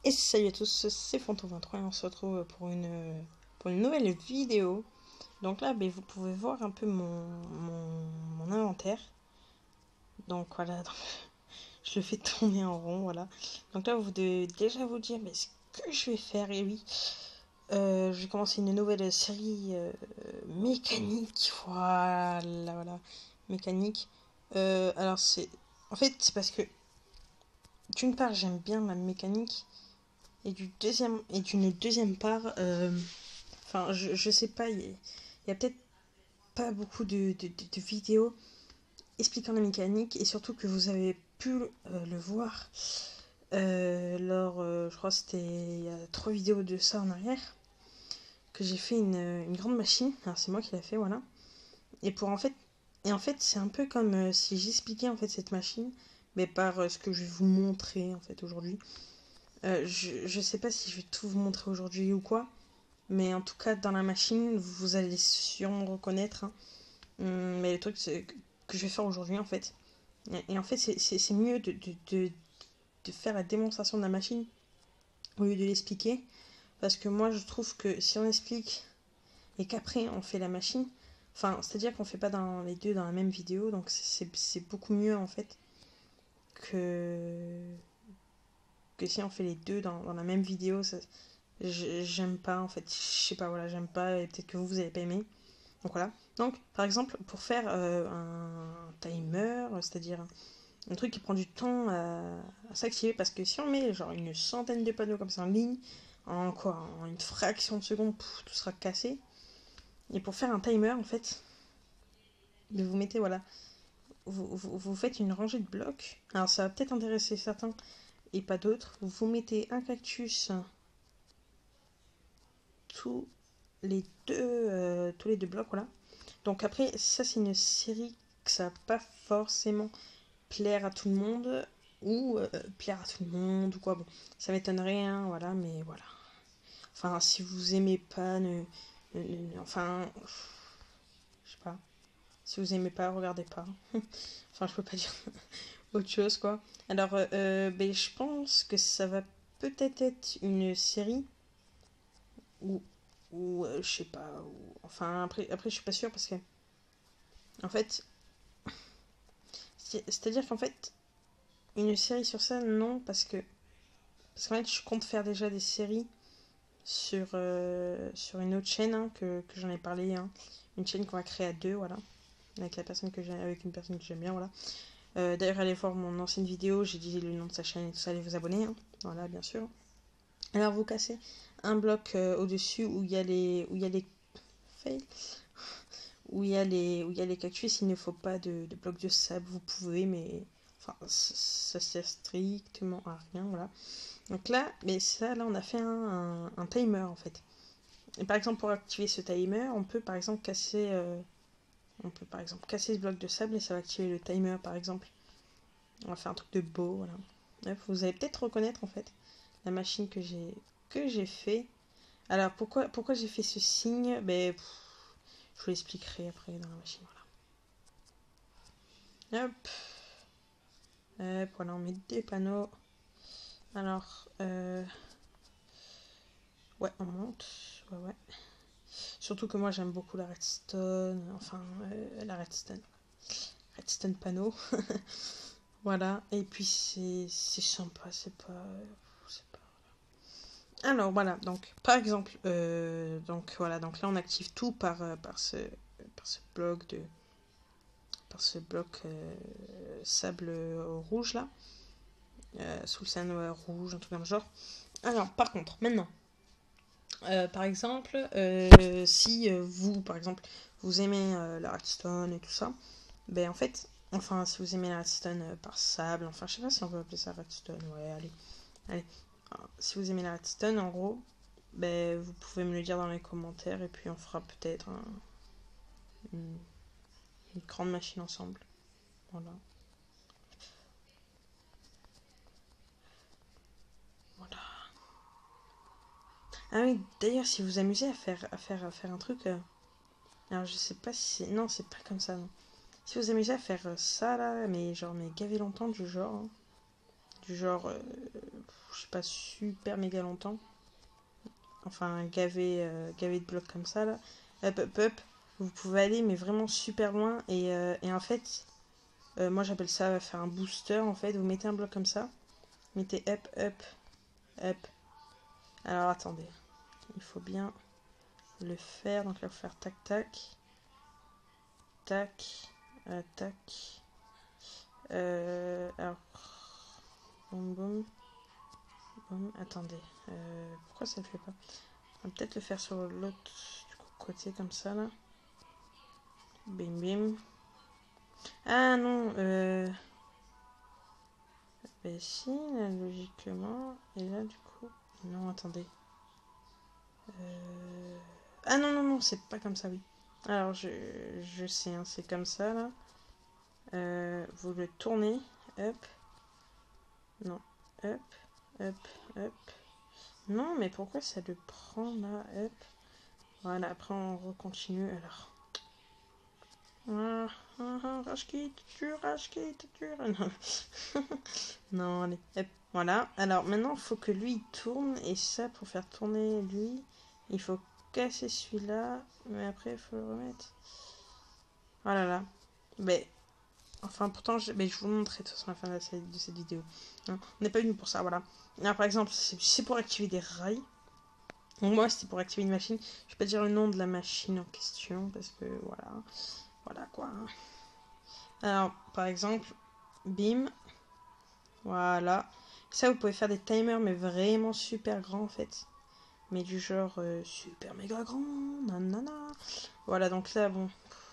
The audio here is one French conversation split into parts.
Et salut à tous, c'est Fantom23 et on se retrouve pour une nouvelle vidéo. Donc là, vous pouvez voir un peu mon inventaire. Donc voilà, donc, je le fais tourner en rond, voilà. Donc là, vous devez déjà vous dire, mais ce que je vais faire, et oui, je vais commencer une nouvelle série mécanique, voilà, mécanique. Alors en fait, c'est parce que, d'une part, j'aime bien la mécanique, et d'une deuxième part, enfin, je sais pas, il y a peut-être pas beaucoup de vidéos expliquant la mécanique, et surtout que vous avez pu le voir lors, je crois que c'était il y a 3 vidéos de ça en arrière, que j'ai fait une grande machine. Alors c'est moi qui l'ai fait, voilà. Et pour en fait, et en fait c'est un peu comme si j'expliquais en fait cette machine, mais par ce que je vais vous montrer en fait aujourd'hui. Je sais pas si je vais tout vous montrer aujourd'hui ou quoi, mais en tout cas dans la machine vous allez sûrement reconnaître, hein. Mais le truc que je vais faire aujourd'hui en fait. Et en fait c'est mieux de faire la démonstration de la machine au lieu de l'expliquer. Parce que moi je trouve que si on explique et qu'après on fait la machine, enfin c'est à dire qu'on fait pas dans les deux dans la même vidéo, donc c'est beaucoup mieux en fait que, que si on fait les deux dans la même vidéo. J'aime pas en fait, je sais pas, voilà, j'aime pas, et peut-être que vous avez pas aimé. Donc voilà. Donc par exemple pour faire un timer, c'est-à-dire un truc qui prend du temps à s'activer, parce que si on met genre une centaine de panneaux comme ça en ligne, en quoi, en une fraction de seconde, tout sera cassé. Et pour faire un timer en fait, vous mettez, voilà, vous faites une rangée de blocs. Alors ça va peut-être intéresser certains et pas d'autres. Vous mettez un cactus tous tous les deux blocs, voilà. Donc après, ça c'est une série que ça va pas forcément plaire à tout le monde, ou plaire à tout le monde, ou quoi, bon, ça m'étonnerait, hein, voilà, mais voilà. Enfin, si vous aimez pas, enfin, je sais pas. Si vous aimez pas, regardez pas. Enfin, je peux pas dire autre chose, quoi. Alors, je pense que ça va peut-être être une série ou je sais pas, enfin après je suis pas sûre, parce que en fait, c'est-à-dire qu'en fait une série sur ça, non, parce qu'en fait je compte faire déjà des séries sur une autre chaîne, hein, que j'en ai parlé, hein. Une chaîne qu'on va créer à deux, voilà, avec une personne que j'aime bien, voilà. D'ailleurs, allez voir mon ancienne vidéo, j'ai dit le nom de sa chaîne et tout ça, allez vous abonner, hein. Voilà, bien sûr. Alors vous cassez un bloc au-dessus où il y a les fails, où il y a les cactus. Il ne faut pas de blocs de sable, vous pouvez, mais enfin ça sert strictement à rien, voilà. Donc là, mais ça, là on a fait un timer en fait. Et par exemple, pour activer ce timer, on peut par exemple casser ce bloc de sable et ça va activer le timer, par exemple. On va faire un truc de beau, voilà. Bref, vous allez peut-être reconnaître en fait la machine que j'ai fait. Alors pourquoi j'ai fait ce signe, je vous l'expliquerai après dans la machine, voilà. Hop, hop, voilà, on met des panneaux. Alors, ouais, on monte, ouais. Surtout que moi j'aime beaucoup la redstone, enfin la redstone panneau. Voilà, et puis c'est sympa, c'est pas. Alors voilà, donc par exemple, donc voilà, donc là on active tout par ce bloc sable rouge là, sous le sable rouge, un truc comme genre. Alors par contre, maintenant, par exemple, si vous, par exemple, vous aimez la redstone et tout ça, en fait, enfin, si vous aimez la redstone par sable, enfin, je sais pas si on peut appeler ça redstone, ouais, allez. Alors, si vous aimez la redstone, en gros, vous pouvez me le dire dans les commentaires, et puis on fera peut-être une, une grande machine ensemble. Voilà. Voilà. Ah oui, d'ailleurs, si vous vous amusez à faire un truc, alors je sais pas si non, c'est pas comme ça, non. Si vous amusez à faire ça là, mais genre, mais gaver longtemps, du genre, je sais pas, super méga longtemps. Enfin, gavé de blocs comme ça, là. Hop, hop, hop. Vous pouvez aller, mais vraiment super loin. Et en fait, moi j'appelle ça faire un booster, en fait. Vous mettez un bloc comme ça. Mettez up, up, up. Alors, attendez. Il faut bien le faire. Donc là, il faut faire tac, tac. Tac. Tac. Alors. Boum, boum. Boum. Attendez. Pourquoi ça ne le fait pas? On va peut-être le faire sur l'autre côté, comme ça, là. Bim, bim. Ah non, ben si, là, logiquement. Et là, du coup. Non, attendez. Ah non, non, non, c'est pas comme ça, oui. Alors, je sais, hein, c'est comme ça, là. Vous le tournez. Hop. Non. Hop. Hop. Hop. Non, mais pourquoi ça le prend, là? Hop. Voilà, après, on recontinue, alors. Rashkit, tu. Non. Non, allez. Hop. Voilà. Alors, maintenant, il faut que lui, il tourne. Et ça, pour faire tourner lui, il faut casser celui-là. Mais après, il faut le remettre. Voilà, là. Mais, enfin, pourtant, je vous le montrerai de toute façon à la fin de cette vidéo. Hein, on n'est pas venu pour ça, voilà. Alors, par exemple, c'est pour activer des rails. Donc, moi, c'était pour activer une machine. Je vais pas dire le nom de la machine en question. Parce que, voilà. Voilà, quoi. Alors, par exemple, bim. Voilà. Ça, vous pouvez faire des timers, mais vraiment super grands, en fait. Mais du genre super méga grand. Nanana. Voilà, donc là, bon.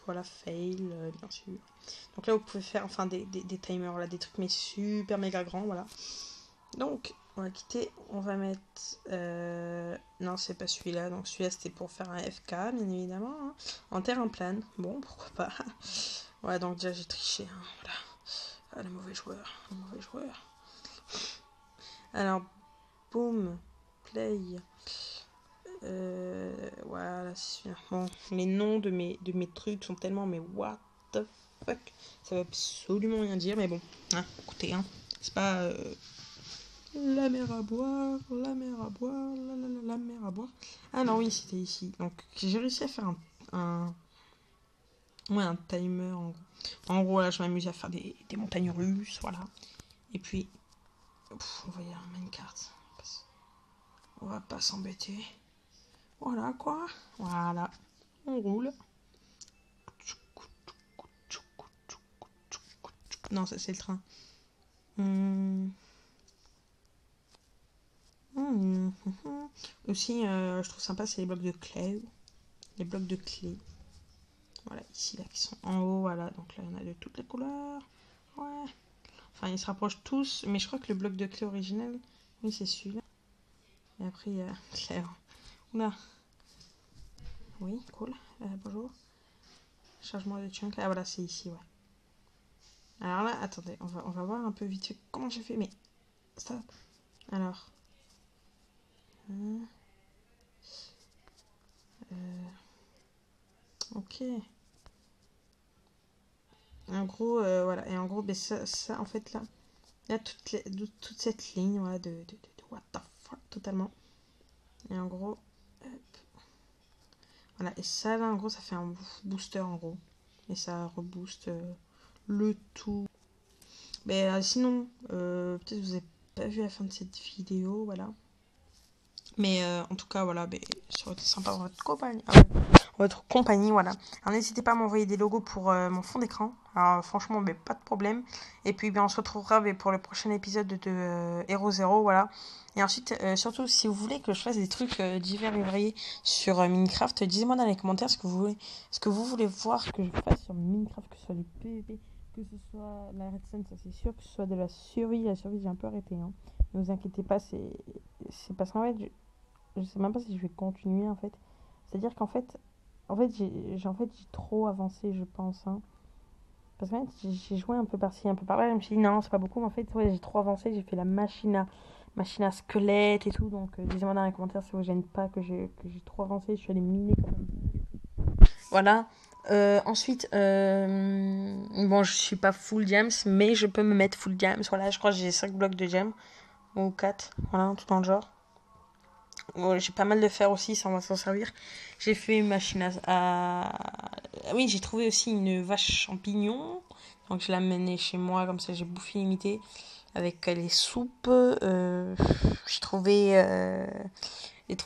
Voilà, fail, bien sûr. Donc là, vous pouvez faire, enfin, des timers, voilà, des trucs, mais super méga grands, voilà. Donc, on va quitter. On va mettre... non, c'est pas celui-là. Donc, celui-là, c'était pour faire un FK, bien évidemment. Hein. En terrain plane. Bon, pourquoi pas. Voilà, donc déjà, j'ai triché. Hein, voilà. Ah, le mauvais joueur. Le mauvais joueur. Alors, boom, play. Voilà, c'est sûr. Bon, les noms de mes trucs sont tellement, mais what the fuck. Ça veut absolument rien dire, mais bon. Hein, écoutez, hein, c'est pas la mer à boire, la mer à boire, la mer à boire. Ah non, oui, c'était ici. Donc, j'ai réussi à faire ouais, un timer. En gros, là, je m'amuse à faire des montagnes russes, voilà. Et puis, on va y aller en minecart. On va pas s'embêter. Voilà, quoi. Voilà. On roule. Non, ça, c'est le train. Aussi, je trouve sympa, c'est les blocs de clé. Les blocs de clé. Voilà, ici, là, qui sont en haut. Voilà, donc là, il y en a de toutes les couleurs. Ouais. Enfin, ils se rapprochent tous, mais je crois que le bloc de clé original, oui, c'est celui-là. Et après, il y a Claire. Oula. Oui, cool. Bonjour. Chargement de chunk. Ah, voilà, c'est ici, ouais. Alors là, attendez, on va voir un peu vite fait comment j'ai fait, mais... Stop. Alors... ok. En gros, voilà. Et en gros, ben, ça, en fait, là toute cette ligne, voilà, de what the fuck, totalement. Et en gros... Hop. Voilà, et ça, là, en gros, ça fait un booster, en gros. Et ça rebooste le tout. Mais sinon, peut-être que vous n'avez pas vu la fin de cette vidéo, voilà. Mais en tout cas, voilà, ça aurait été sympa dans votre compagnie, voilà. Alors n'hésitez pas à m'envoyer des logos pour mon fond d'écran. Alors franchement, pas de problème. Et puis on se retrouvera pour le prochain épisode de Hero Zero, voilà. Et ensuite, surtout, si vous voulez que je fasse des trucs divers et variés sur Minecraft, dites-moi dans les commentaires ce que vous voulez voir que je fasse sur Minecraft, que ce soit du PvP, que ce soit la redstone, ça c'est sûr, que ce soit de la survie. La survie, j'ai un peu arrêté, hein. Ne vous inquiétez pas, c'est parce qu'en fait, je sais même pas si je vais continuer en fait. C'est-à-dire qu'en fait, j'ai trop avancé, je pense. Hein. Parce qu'en fait, j'ai joué un peu par-ci, un peu par-là. Je me suis dit non, c'est pas beaucoup. Mais en fait, ouais, j'ai trop avancé. J'ai fait la machine à squelette et tout. Donc, dites-moi dans les commentaires si vous gêne pas que j'ai trop avancé. Je suis allée miner quand même. Voilà. Ensuite, bon, je suis pas full gems, mais je peux me mettre full gems. Voilà, je crois que j'ai 5 blocs de gems. Ou 4, voilà, tout dans le genre. J'ai pas mal de fer aussi, ça on va s'en servir. J'ai fait une machine Oui, j'ai trouvé aussi une vache champignon. Donc je l'ai amenée chez moi, comme ça j'ai bouffé limité. Avec les soupes. J'ai trouvé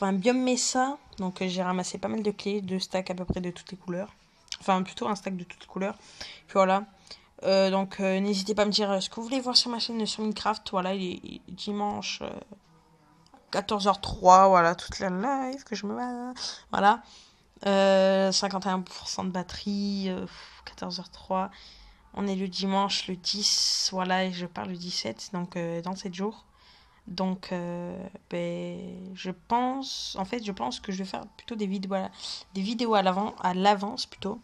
un biome Mesa. Donc j'ai ramassé pas mal de clés, 2 stacks à peu près de toutes les couleurs. Enfin, plutôt un stack de toutes les couleurs. Puis voilà. Donc n'hésitez pas à me dire ce que vous voulez voir sur ma chaîne sur Minecraft. Voilà, il est dimanche 14h03. Voilà, toute la live que je me bats. Voilà. 51% de batterie. 14h03. On est le dimanche, le 10. Voilà, et je pars le 17. Donc dans 7 jours. Donc, je pense que je vais faire plutôt des vidéos à l'avance plutôt.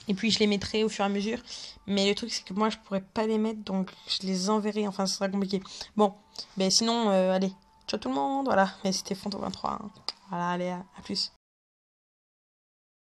Et puis je les mettrai au fur et à mesure. Mais le truc c'est que moi je pourrais pas les mettre, donc je les enverrai. Enfin, ce sera compliqué. Bon, sinon, allez, ciao tout le monde. Voilà, mais c'était Fanto23. Hein. Voilà, allez, à plus.